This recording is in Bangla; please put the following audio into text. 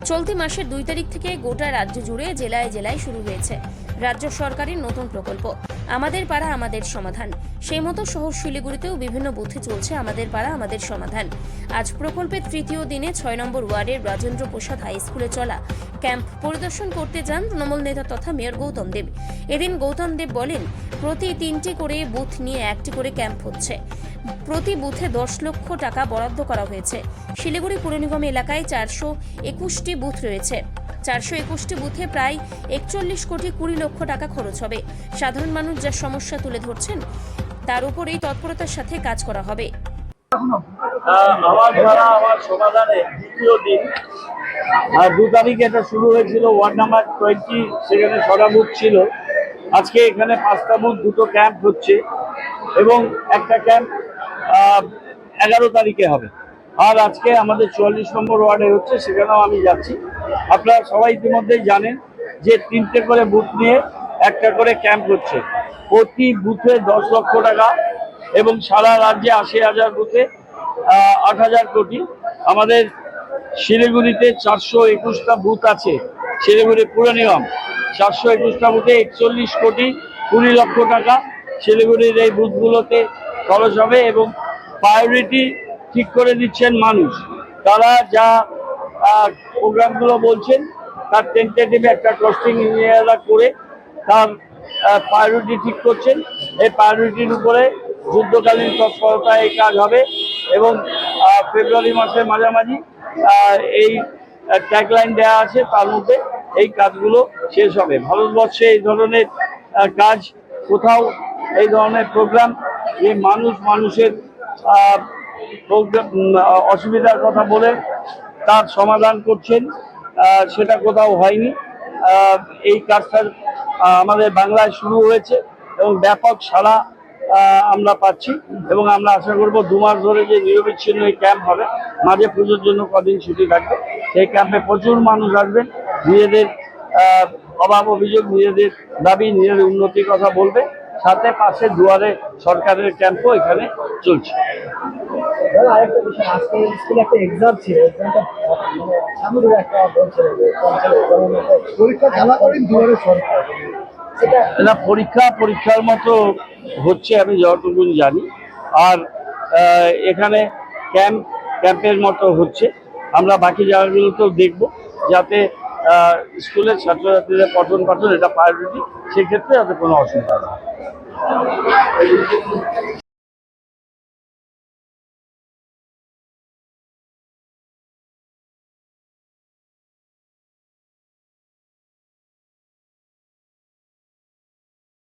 চলতি মাসের 2 তারিখ থেকে গোটা রাজ্য জুড়ে জেলায় জেলায় শুরু হয়েছে রাজ্য সরকারের নতুন প্রকল্প আমাদের পাড়া আমাদের সমাধান। সেই মতো শহর শিলিগুড়িতেও বিভিন্ন বুথে চলছে আমাদের পাড়া আমাদের সমাধান। আজ প্রকল্পের তৃতীয় দিনে 6 নম্বর ওয়ার্ডের রাজেন্দ্র প্রসাদ হাই স্কুলে চলা ক্যাম্প পরিদর্শন করতে যান তৃণমূল নেতা তথা মেয়র গৌতম দেব। এদিন গৌতম দেব বলেন, প্রতি 3টি করে বুথ নিয়ে 1টি করে ক্যাম্প হচ্ছে। প্রতি বুথে 10 লক্ষ টাকা বরাদ্দ করা হয়েছে। শিলিগুড়ি পুর নিগম এলাকায় 421টি বুথ রয়েছে। 421টি বুথে প্রায় 41 কোটি 20 লক্ষ টাকা খরচ হবে। সাধারণ মানুষ যা সমস্যা তুলে ধরছেন তার উপরেই তৎপরতার সাথে কাজ করা হবে। আমার সমাধানে দ্বিতীয় দিন 2 তারিখ এটা শুরু হয়েছিল ওয়ার্ড নাম্বার 20, সেখানে 6টা বুথ ছিল। আজকে এখানে 5টা বুথ, 2টো ক্যাম্প হচ্ছে এবং একটা ক্যাম্প 11 তারিখে হবে। আর আজকে আমাদের 44 নম্বর ওয়ার্ডে হচ্ছে, সেখানেও আমি যাচ্ছি। আপনারা সবাই ইতিমধ্যেই জানেন যে 3টে করে বুথ নিয়ে একটা করে ক্যাম্প হচ্ছে। প্রতি বুথে 10 লক্ষ টাকা এবং সারা রাজ্যে 80,000 বুথে 8,000 কোটি। আমাদের শিলিগুড়িতে 421টা বুথ আছে। শিলিগুড়ি পুর নিগম 421টা বুথে 41 কোটি 20 লক্ষ টাকা শিলিগুড়ির এই বুথগুলোতে খরচ হবে এবং প্রায়োরিটি ঠিক করে দিচ্ছেন মানুষ। তারা যা প্রোগ্রামগুলো বলছেন তার টেন্টেটিভ একটা কস্টিং ইঞ্জিনিয়াররা করে তার প্রায়োরিটি ঠিক করছেন। এই প্রায়োরিটির উপরে যুদ্ধকালীন তৎপরতায় এই কাজ হবে এবং ফেব্রুয়ারি মাসের মাঝামাঝি এই ট্যাগলাইন দেওয়া আছে, তার মধ্যে এই কাজগুলো শেষ হবে। ভারতবর্ষে এই ধরনের কাজ কোথাও এই ধরনের প্রোগ্রাম যে মানুষের অসুবিধার কথা বলে তার সমাধান করছেন, সেটা কোথাও হয়নি। এই কাজটা আমাদের বাংলায় শুরু হয়েছে এবং ব্যাপক সাড়া আমরা পাচ্ছি এবং আমরা আশা করব 2 মাস ধরে যে নিরবিচ্ছিন্ন এই ক্যাম্প হবে, মাঝে পুজোর জন্য কদিন ছুটি থাকবে, সেই ক্যাম্পে প্রচুর মানুষ আসবেন, নিজেদের অভাব অভিযোগ, নিজেদের দাবি, নিজেদের উন্নতির কথা বলবে। সাথে পাশে দুয়ারে সরকারের ক্যাম্পও এখানে চলছে। আরেকটা বিষয়, আজকে স্কুলে একটা এক্সাম ছিল, পরীক্ষা চলাকালীন দুয়ারে সরকার না, পরীক্ষার মতো হচ্ছে আমি যতটুকু জানি। আর এখানে ক্যাম্পের মতো হচ্ছে। আমরা বাকি জায়গাগুলোতেও দেখব যাতে স্কুলের ছাত্রছাত্রীদের পঠন পাঠন এটা প্রায়োরিটি, সেক্ষেত্রে যাতে কোনো অসুবিধা না হয়।